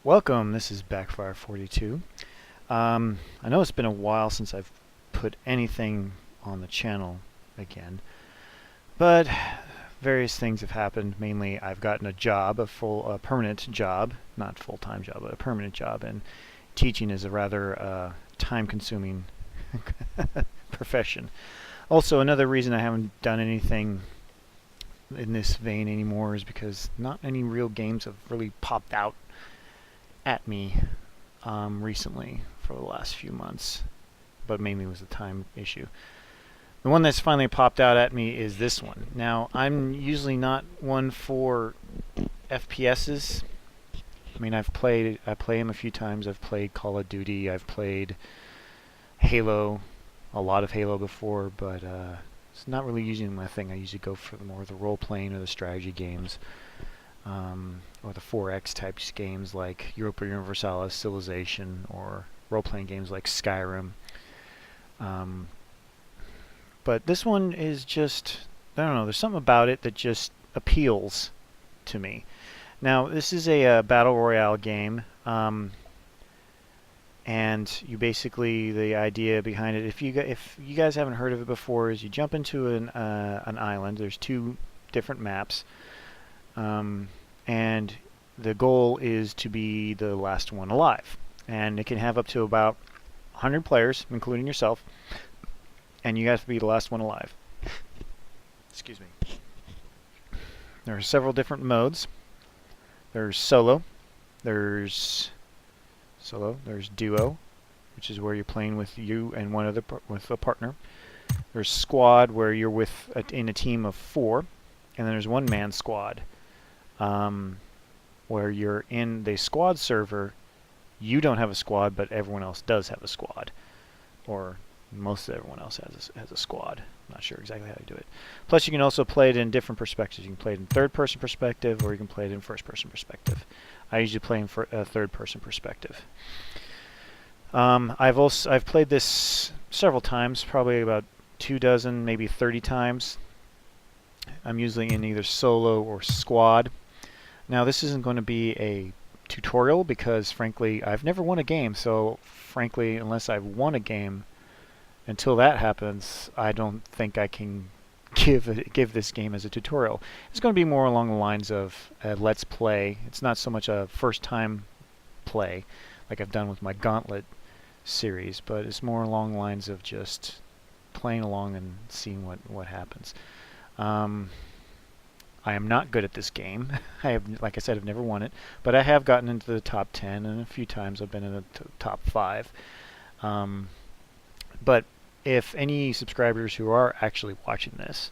Welcome, this is Backfire42. I know it's been a while since I've put anything on the channel again, but various things have happened. Mainly I've gotten a job, a permanent job, not full-time job, but a permanent job, and teaching is a rather time-consuming profession. Also, another reason I haven't done anything in this vein anymore is because not any real games have really popped out at me recently for the last few months, but mainly was a time issue. The one that's finally popped out at me is this one. Now, I'm usually not one for FPSs. I mean, I play them a few times. I've played Call of Duty, I've played Halo, a lot of Halo before, but it's not really usually my thing. I usually go for more of the role-playing or the strategy games. Or the 4X types games like Europa Universalis, Civilization, or role-playing games like Skyrim. But this one is just, I don't know, there's something about it that just appeals to me. Now, this is a battle royale game, and you basically, the idea behind it, if you guys haven't heard of it before, is you jump into an island. There's two different maps. And the goal is to be the last one alive. And it can have up to about 100 players, including yourself, and you have to be the last one alive. Excuse me. There are several different modes. There's solo, there's duo, which is where you're playing with you and one other with a partner. There's squad, where you're in a team of 4, and then there's one-man squad. Where you're in the squad server, you don't have a squad, but everyone else does have a squad, or most of everyone else has a squad. I'm not sure exactly how to do it. Plus, you can also play it in different perspectives. You can play it in third-person perspective, or you can play it in first-person perspective. I usually play in third-person perspective. I've played this several times, probably about 24, maybe 30 times. I'm usually in either solo or squad. Now, this isn't going to be a tutorial because, frankly, I've never won a game. So, frankly, unless I've won a game, until that happens, I don't think I can give this game as a tutorial. It's going to be more along the lines of a let's play. It's not so much a first-time play like I've done with my Gauntlet series, but it's more along the lines of just playing along and seeing what happens. I am not good at this game. Like I said, I've never won it, but I have gotten into the top 10, and a few times I've been in the top 5. But if any subscribers who are actually watching this,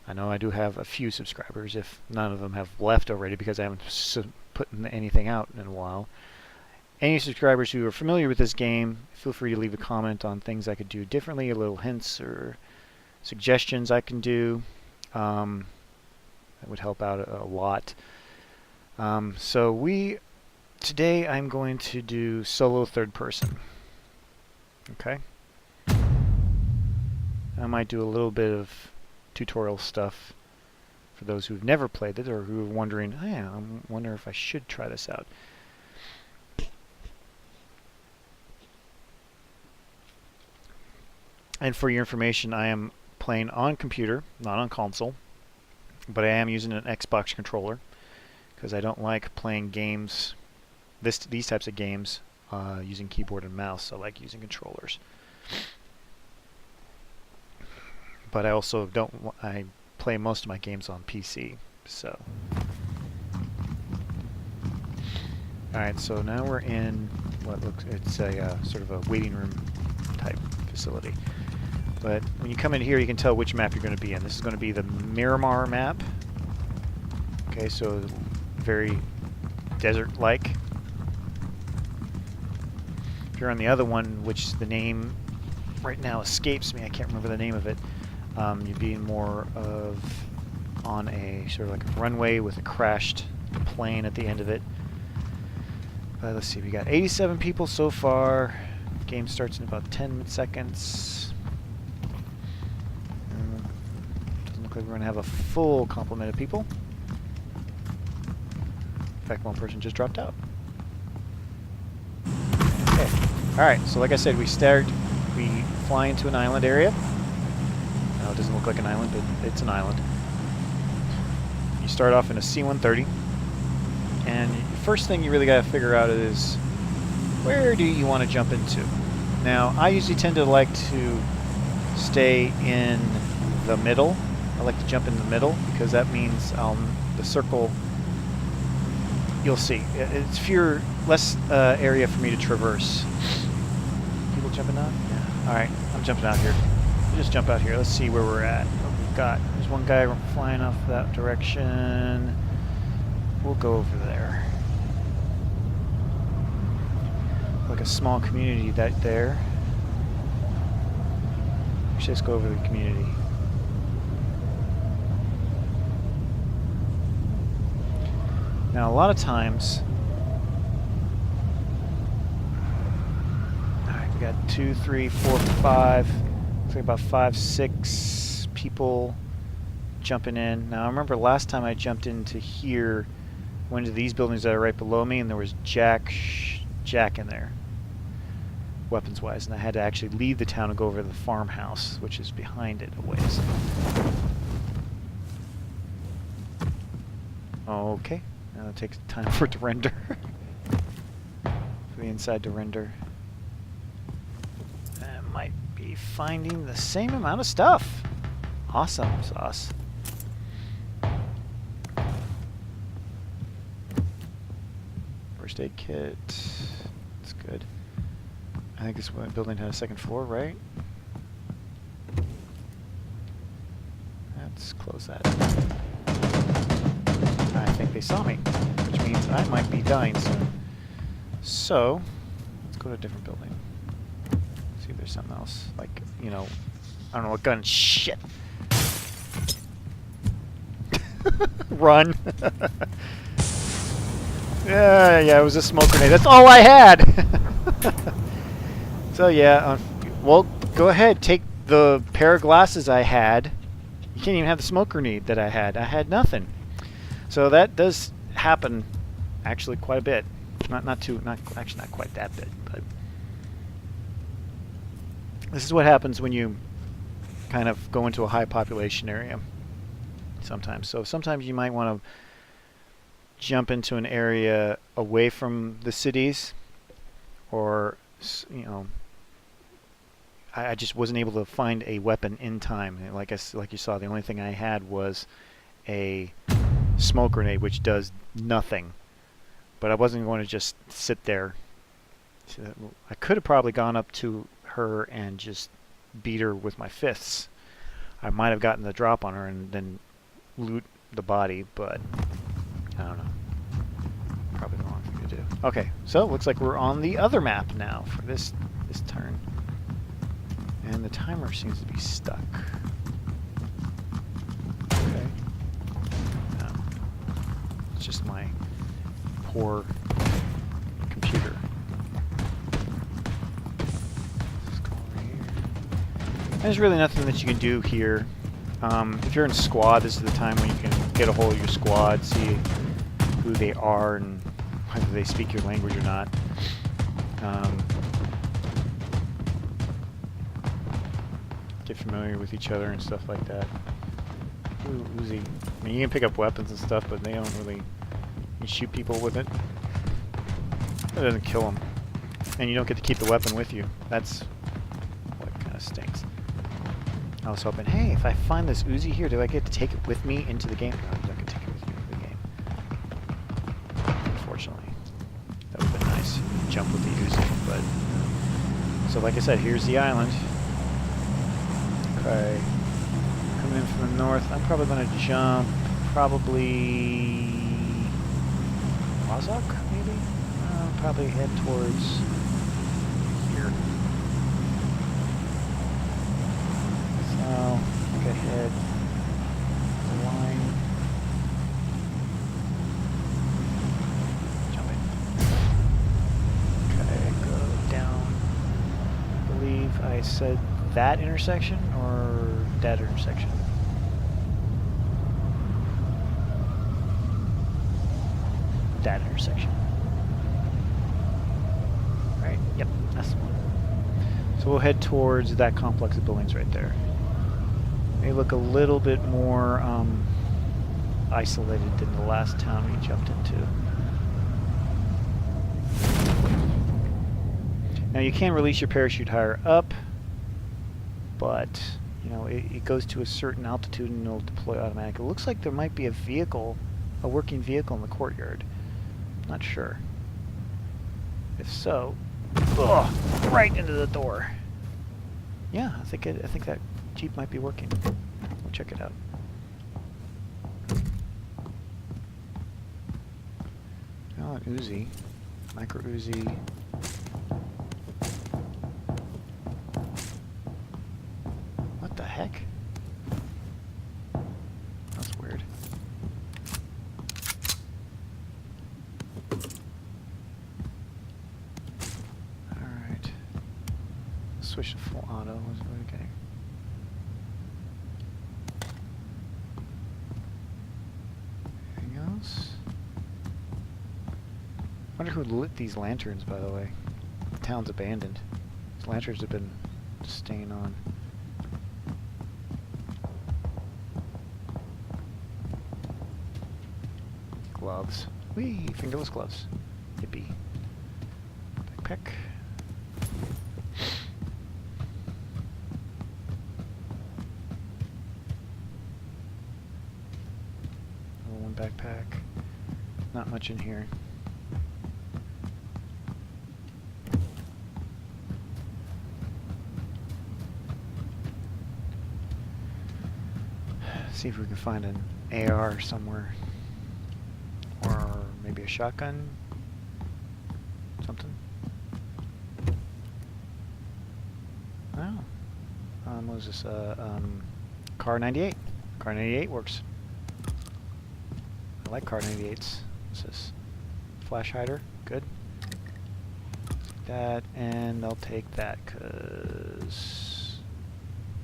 I know I do have a few subscribers, if none of them have left already because I haven't put anything out in a while. Any subscribers who are familiar with this game, feel free to leave a comment on things I could do differently, little hints or suggestions I can do. That would help out a lot. Today I'm going to do solo third person. Okay? I might do a little bit of tutorial stuff for those who've never played it or who are wondering, hey, I wonder if I should try this out. And for your information, I am playing on computer, not on console. But I am using an Xbox controller because I don't like playing games, these types of games, using keyboard and mouse. I like using controllers. But I also I play most of my games on PC. So, all right. So now we're in it's a sort of a waiting room type facility. But when you come in here, you can tell which map you're going to be in. This is going to be the Miramar map. Okay, so very desert-like. If you're on the other one, which the name right now escapes me, I can't remember the name of it, you'd be more of on a sort of like a runway with a crashed plane at the end of it. Let's see, we got 87 people so far. Game starts in about 10 seconds. We're going to have a full complement of people. In fact, one person just dropped out. Okay. Alright, so like I said, we fly into an island area. No, it doesn't look like an island, but it's an island. You start off in a C-130, and the first thing you really got to figure out is where do you want to jump into? Now, I usually tend to like to stay in the middle. I like to jump in the middle because that means the circle, you'll see, it's less area for me to traverse. People jumping out? Yeah. Alright, I'm jumping out here. Just jump out here. Let's see where we're at. What we've got. There's one guy flying off that direction. We'll go over there. Like a small community there. We should just go over the community. Now, a lot of times, alright, we got 2, 3, 4, 5. Looks like about 5, 6 people jumping in. Now, I remember last time I jumped into here, went to these buildings that are right below me, and there was Jack in there, weapons-wise, and I had to actually leave the town and go over to the farmhouse, which is behind it a ways. Okay. Now it takes time for it to render. For the inside to render. I might be finding the same amount of stuff. Awesome sauce. First aid kit. That's good. I think this building had a second floor, right? Let's close that. I think they saw me, which means I might be dying soon. So, let's go to a different building. See if there's something else. Like, you know, I don't know what gun. Shit! Run! Yeah, it was a smoke grenade. That's all I had! So, yeah, well, go ahead. Take the pair of glasses I had. You can't even have the smoke grenade that I had. I had nothing. So that does happen, actually, quite a bit. Actually not quite that bit, but this is what happens when you kind of go into a high population area. Sometimes, so sometimes you might want to jump into an area away from the cities, or you know, I just wasn't able to find a weapon in time. Like you saw, the only thing I had was a smoke grenade, which does nothing. But I wasn't going to just sit there. I could have probably gone up to her and just beat her with my fists. I might have gotten the drop on her and then loot the body, but I don't know. Probably the wrong thing to do. Okay, so it looks like we're on the other map now for this turn. And the timer seems to be stuck. Okay. It's just my poor computer. Let's go over here. There's really nothing that you can do here. If you're in squad, this is the time when you can get a hold of your squad, see who they are and whether they speak your language or not. Get familiar with each other and stuff like that. Ooh, Uzi. I mean, you can pick up weapons and stuff, but they don't really... You shoot people with it. It doesn't kill them. And you don't get to keep the weapon with you. That's what kind of stinks. I was hoping, hey, if I find this Uzi here, do I get to take it with me into the game? No, I'm not going to take it with me into the game. Unfortunately. That would have been nice. Jump with the Uzi, but... So like I said, here's the island. Okay. Coming in from the north. I'm probably going to jump, probably... Wazok, maybe? I'll probably head towards here. So, I think I head the line. Jumping. Okay, go down. I believe I said that intersection or that intersection. That intersection. Right. right? Yep, that's the one. So we'll head towards that complex of buildings right there. They look a little bit more isolated than the last town we jumped into. Now you can release your parachute higher up, but you know it goes to a certain altitude and it'll deploy automatically. It looks like there might be a vehicle, a working vehicle in the courtyard. Not sure. If so, ugh, right into the door. Yeah, I think that Jeep might be working. We'll check it out. Oh, an Uzi, micro Uzi. What the heck? That's weird. Alright. Switch to full auto. What are we getting? Anything else? I wonder who lit these lanterns, by the way. The town's abandoned. These lanterns have been staying on. Gloves. Whee! Fingerless gloves. Yippee. Backpack. Another one backpack. Not much in here. See if we can find an AR somewhere. Or maybe a shotgun? Something? Oh. What was this? Car 98. Car 98 works. I like Car 98s. What's this? Flash hider. Good. Take that, and I'll take that, because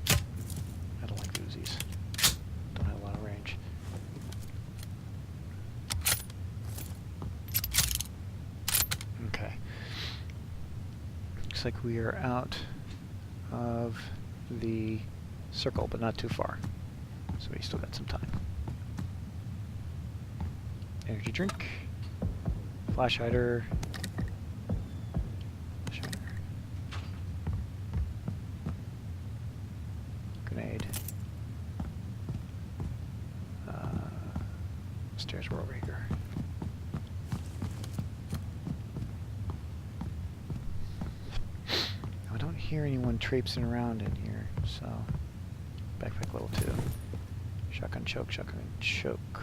I don't like Uzis. Don't have a lot of range. Okay. Looks like we are out of the circle, but not too far. So we still got some time. Energy drink. Flash hider. Flash hider. Grenade. Stairs were over here. I don't hear anyone traipsing around in here, so backpack level 2. Shotgun choke, shotgun choke.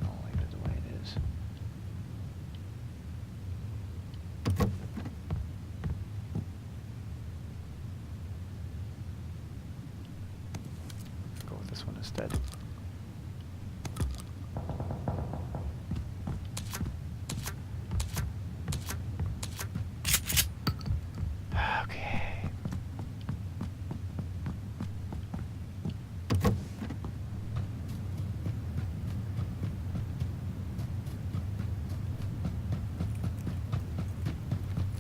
I'll leave it the way it is. Go with this one instead.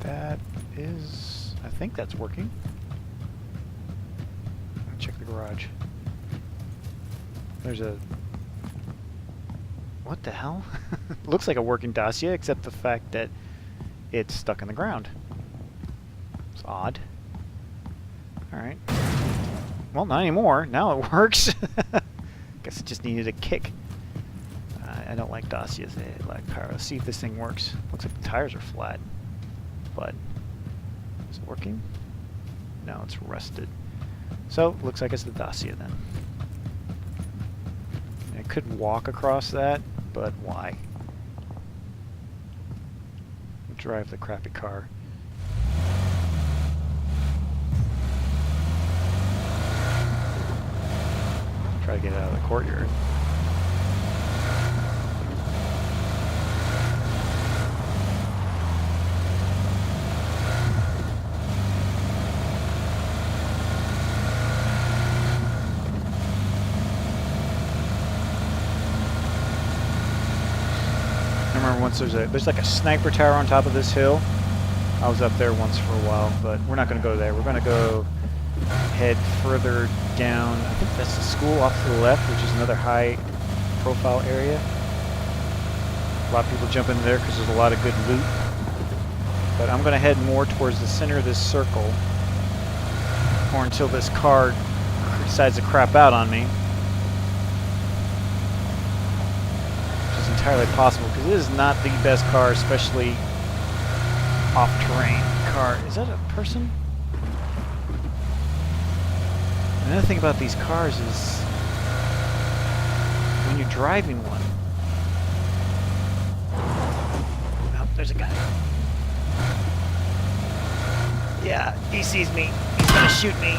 That is, I think that's working. Check the garage. There's a, what the hell? Looks like a working Dacia, except the fact that it's stuck in the ground. It's odd. Alright. Well, not anymore. Now it works. Guess it just needed a kick. I don't like Dacias. They lack power. Let's see if this thing works. Looks like the tires are flat. But is it working? No, it's rusted. So looks like it's the Dacia then. I could walk across that, but why? Drive the crappy car. Try to get out of the courtyard. I remember once there's like a sniper tower on top of this hill, I was up there once for a while, but we're not going to go there. We're going to go head further down. I think that's the school off to the left, which is another high-profile area. A lot of people jump into there because there's a lot of good loot. But I'm going to head more towards the center of this circle, or until this car decides to crap out on me. Which is entirely possible, because it is not the best car, especially off-terrain car. Is that a person? Another thing about these cars is when you're driving one. Oh, there's a guy. Yeah, he sees me. He's gonna shoot me.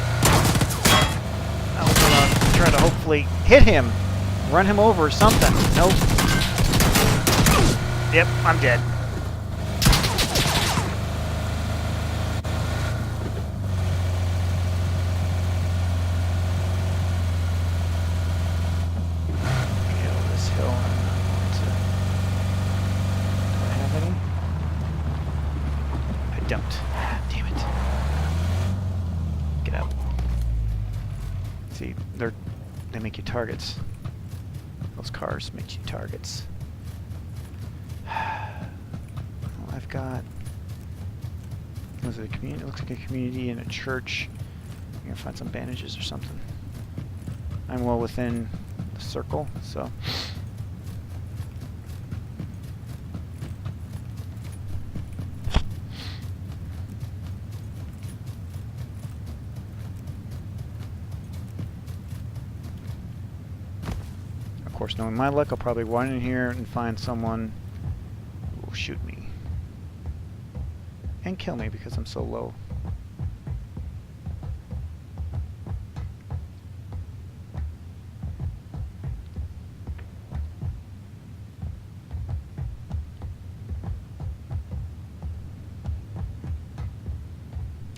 I'm gonna try to hopefully hit him. Run him over or something. Nope. Yep, I'm dead. They make you targets. Those cars make you targets. Well, I've got... Was it a community? It looks like a community and a church. I'm gonna find some bandages or something. I'm well within the circle, so... Of course, knowing my luck, I'll probably run in here and find someone who will shoot me. And kill me because I'm so low.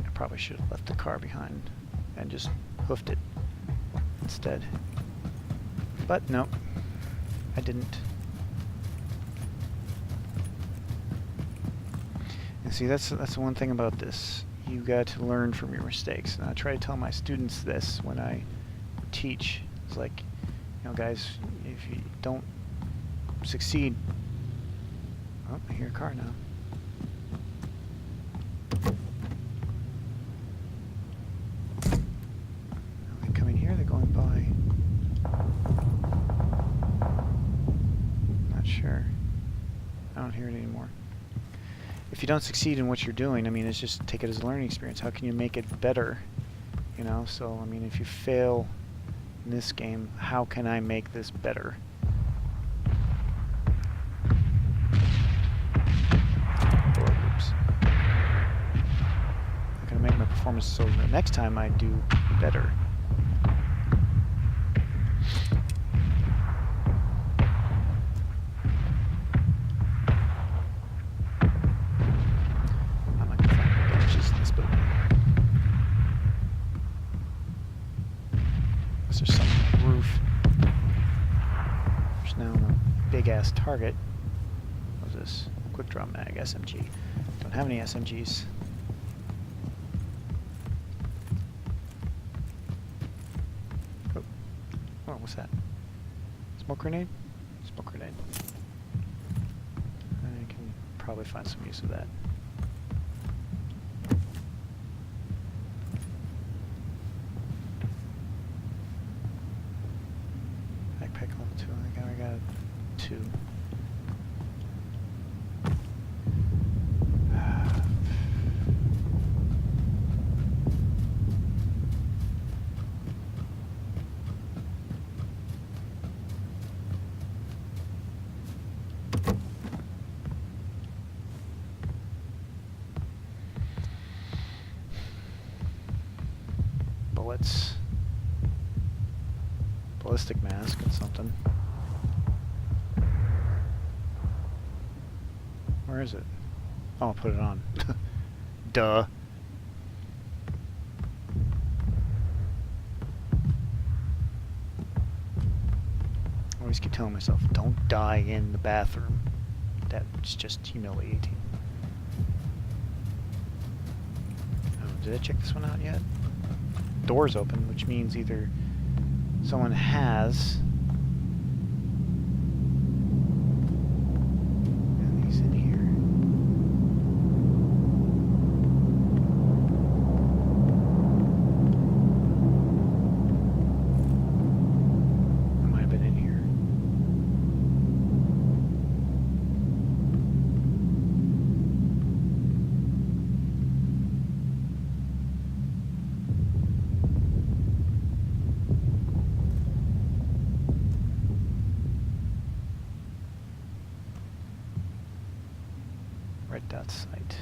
I probably should have left the car behind and just hoofed it instead. But no, I didn't. And see, that's the one thing about this. You got to learn from your mistakes. And I try to tell my students this when I teach. It's like, you know, guys, if you don't succeed... Oh, I hear a car now. Are they coming here? They're going by. Sure. I don't hear it anymore. If you don't succeed in what you're doing, I mean, it's just take it as a learning experience. How can you make it better? You know, so, I mean, if you fail in this game, how can I make this better? Oops. I'm gonna make my performance so the next time I do better. There's some on the roof. There's now a big-ass target. What was this? Quick draw mag, SMG. Don't have any SMGs. Oh, oh, what's that? Smoke grenade? Smoke grenade. I can probably find some use of that. Backpack level 2. I think I got 2. Bullets. Ballistic mask and something. Where is it? Oh, I'll put it on. Duh. I always keep telling myself, don't die in the bathroom. That's just humiliating. Did I check this one out yet? Door's open, which means either someone has... And he's in here. Might have been in here. Red dot site.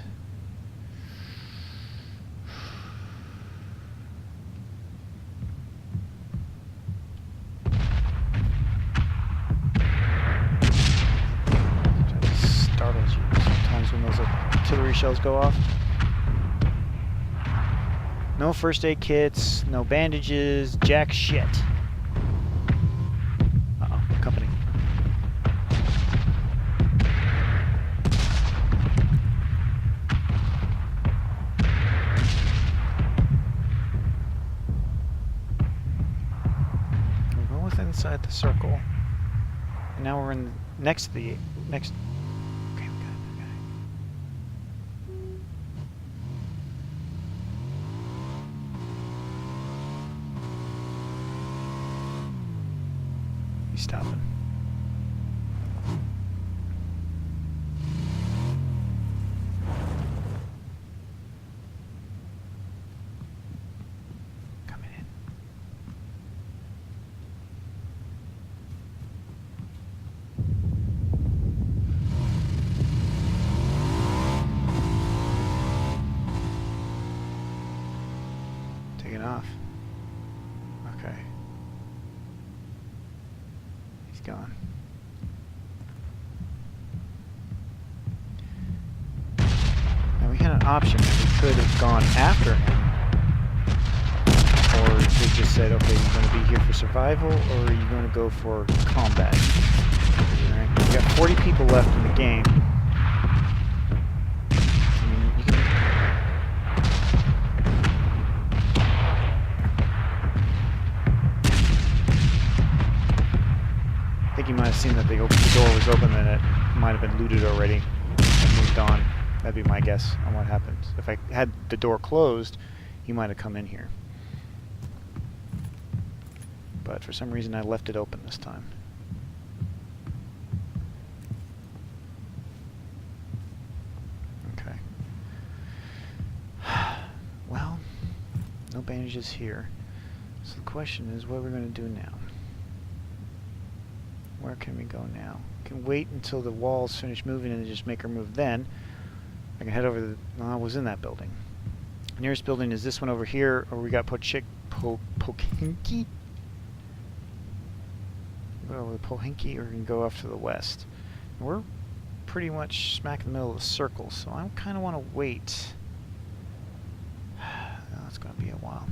It startles you sometimes when those artillery shells go off. No first aid kits, no bandages, jack shit. Uh-oh, company. Inside the circle, and now we're in next to the next. Okay, we got it. He's stopping. Off. Okay. He's gone. Now we had an option. We could have gone after him, or we just said, okay, you're going to be here for survival, or are you going to go for combat? Alright, we got 40 people left in the game. I think you might have seen that the door was open and it might have been looted already and moved on. That'd be my guess on what happened. If I had the door closed, he might have come in here. But for some reason I left it open this time. Okay. Well, no bandages here. So the question is, what are we going to do now? Where can we go now? We can wait until the walls finish moving and just make her move then. I can head over the... No, I was in that building. The nearest building is this one over here, or we got Pohinki? Go over the Pohinki, or we can go off to the west. We're pretty much smack in the middle of the circle, so I kind of want to wait. That's going to be a while.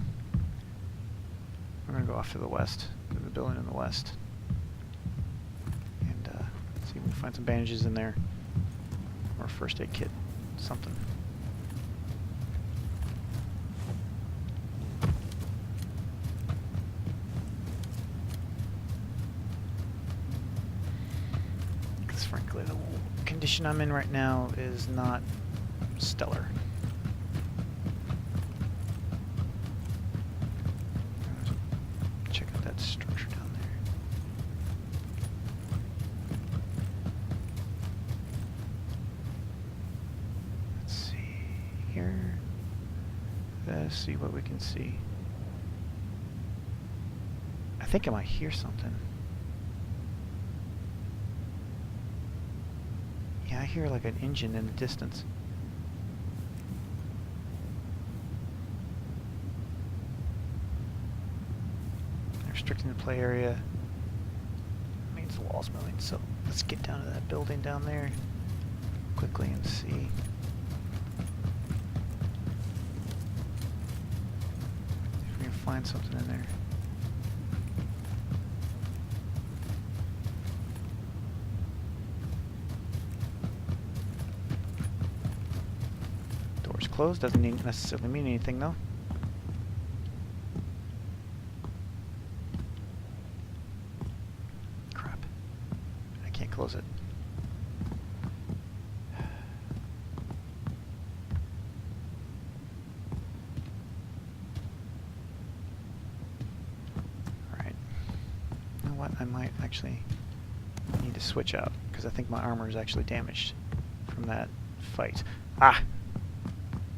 We're going to go off to the west, to the building in the west. See if we can find some bandages in there, or a first aid kit, something. Because frankly, the condition I'm in right now is not stellar. Check out that structure down there. Let's see what we can see. I think I might hear something. Yeah, I hear like an engine in the distance. They're restricting the play area. That means the wall's moving, so let's get down to that building down there quickly and see. Find something in there. Door's closed doesn't necessarily mean anything, though. Crap. I can't close it. Alright. You know what? I might actually need to switch out, because I think my armor is actually damaged from that fight. Ah!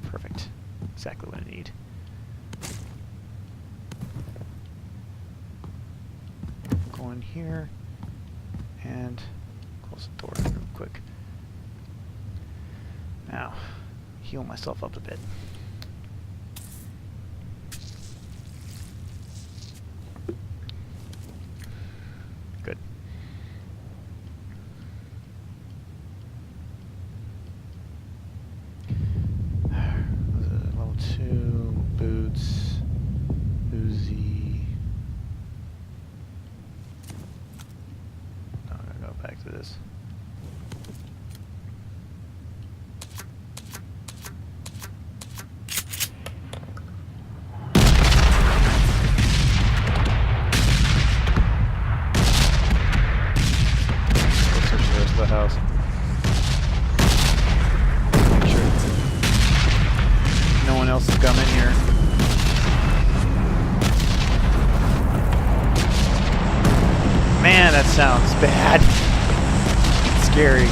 Perfect. Exactly what I need. Go in here and close the door real quick. Now, heal myself up a bit. Good. Level 2, boots, Uzi. No, I'm gonna go back to this. The house. Make sure no one else has come in here. Man, that sounds bad. It's scary.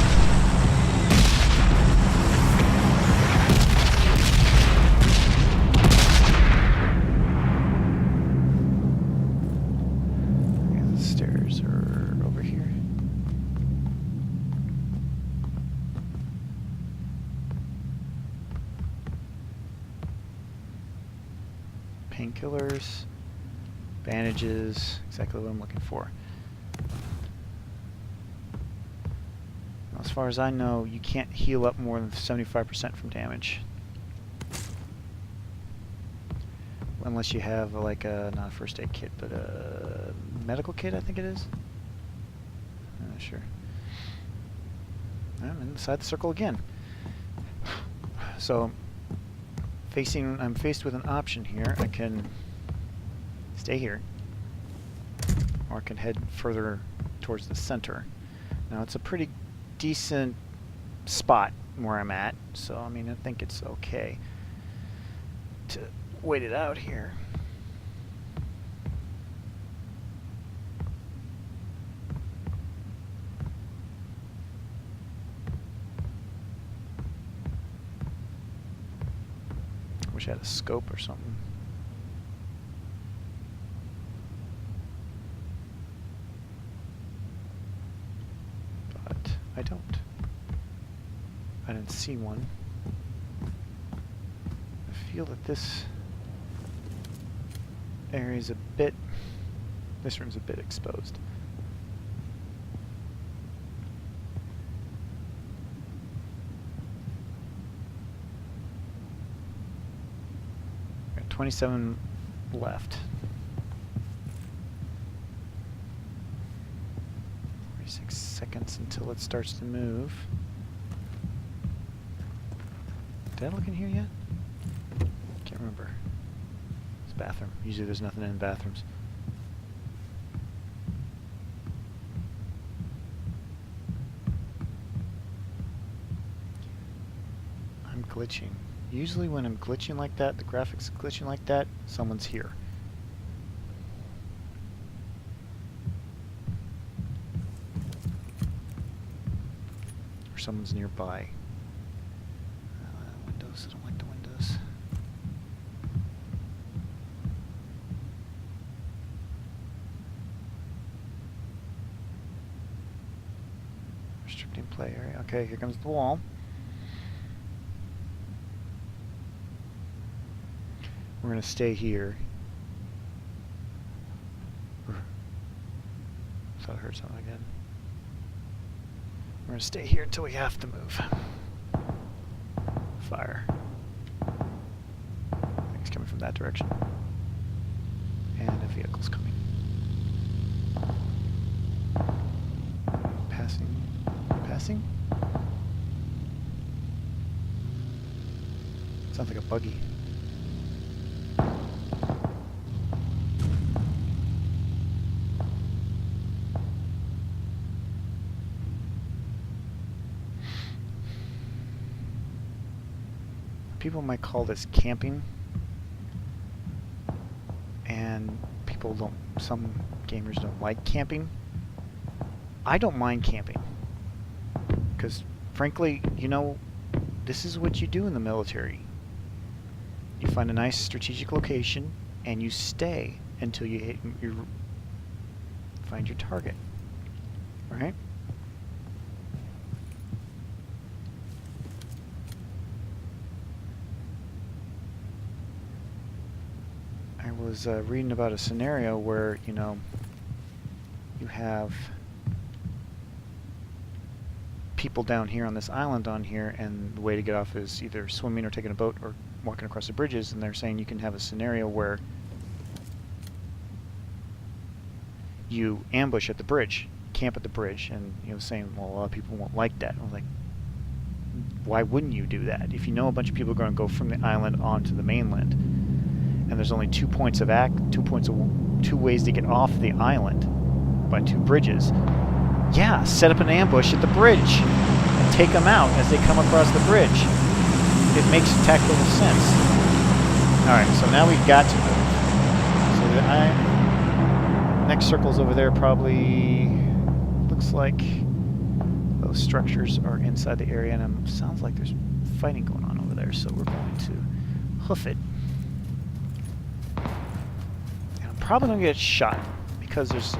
Okay, the stairs are over here. Painkillers, bandages, exactly what I'm looking for. As far as I know, you can't heal up more than 75% from damage. Unless you have like a, not a first aid kit, but a medical kit, I think it is. I'm not sure. I'm inside the circle again. So, I'm faced with an option here. I can stay here, or I can head further towards the center. Now it's a pretty decent spot where I'm at, so I mean I think it's okay to wait it out here. Wish I had a scope or something. But I don't. I didn't see one. I feel that this area is this room's a bit exposed. Got 27 left. 46 seconds until it starts to move. Did I look in here yet? Can't remember. It's a bathroom. Usually there's nothing in bathrooms. I'm glitching. Usually when I'm glitching like that, the graphics are glitching like that, someone's here. Or someone's nearby. Windows, I don't like the windows. Restricting play area. Okay, here comes the wall. We're going to stay here. Thought I heard something again. We're going to stay here until we have to move. Fire. I think it's coming from that direction. And a vehicle's coming. Passing. Passing? It's Sounds like a buggy. People might call this camping, and people don't, some gamers don't like camping. I don't mind camping, because frankly, you know, this is what you do in the military. You find a nice strategic location, and you stay until you find your target, right? I was reading about a scenario where, you know, you have people down here on this island on here, and the way to get off is either swimming or taking a boat or walking across the bridges, and they're saying you can have a scenario where you ambush at the bridge, camp at the bridge, and, you know, saying, well, a lot of people won't like that. I was like, why wouldn't you do that? If you know a bunch of people are going to go from the island onto the mainland, and there's only two ways to get off the island by two bridges, yeah, set up an ambush at the bridge and take them out as they come across the bridge. It makes tactical sense. Alright, so now we've got to move. So the next circle's over there, probably looks like those structures are inside the area, and it sounds like there's fighting going on over there, so we're going to hoof it. And I'm probably going to get shot because there's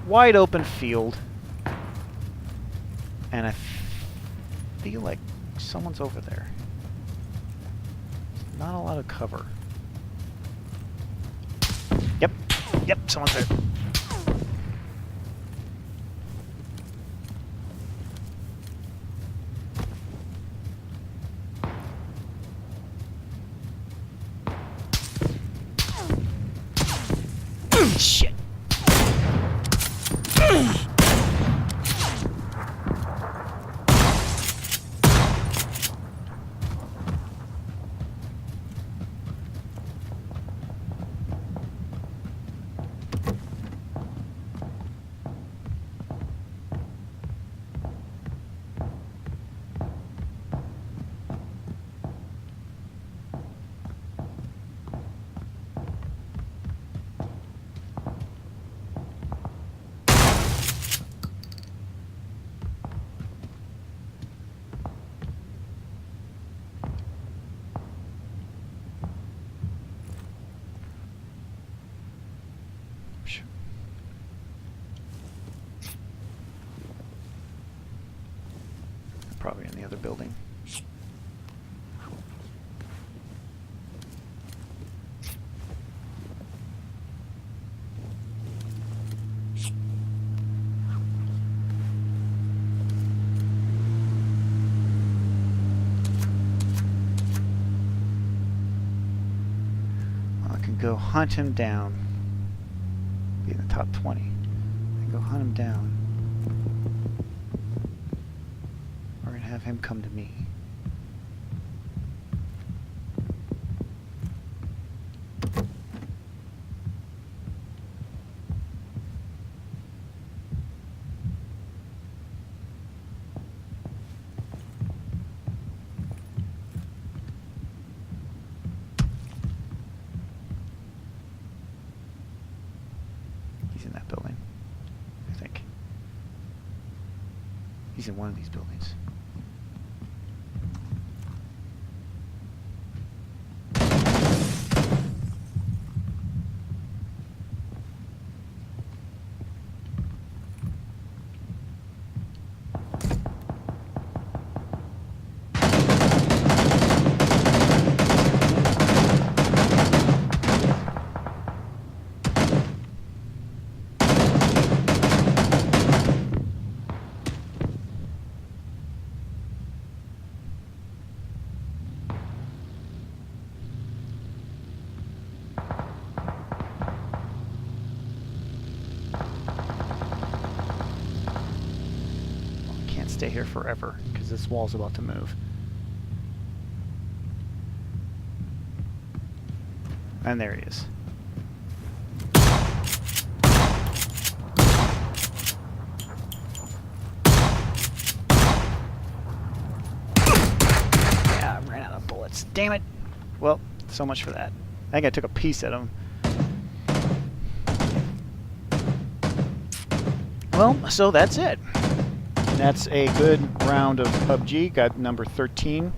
wide open field, and I feel like someone's over there. Not a lot of cover. Yep, someone's there. Shit. Probably in the other building. Well, I can go hunt him down. Be in the top 20. I can go hunt him down. Have him come to me. He's in that building, I think. He's in one of these buildings. Stay here forever because this wall's about to move. And there he is. Yeah, I ran out of bullets. Damn it! Well, so much for that. I think I took a piece at him. Well, so that's it. That's a good round of PUBG. Got number 13.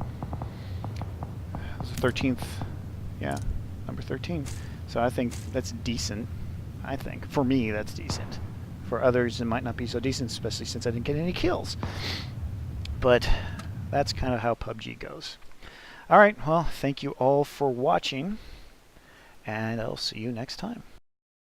It was the 13th. Yeah, number 13. So I think that's decent. I think. For me, that's decent. For others, it might not be so decent, especially since I didn't get any kills. But that's kind of how PUBG goes. Alright, well, thank you all for watching. And I'll see you next time.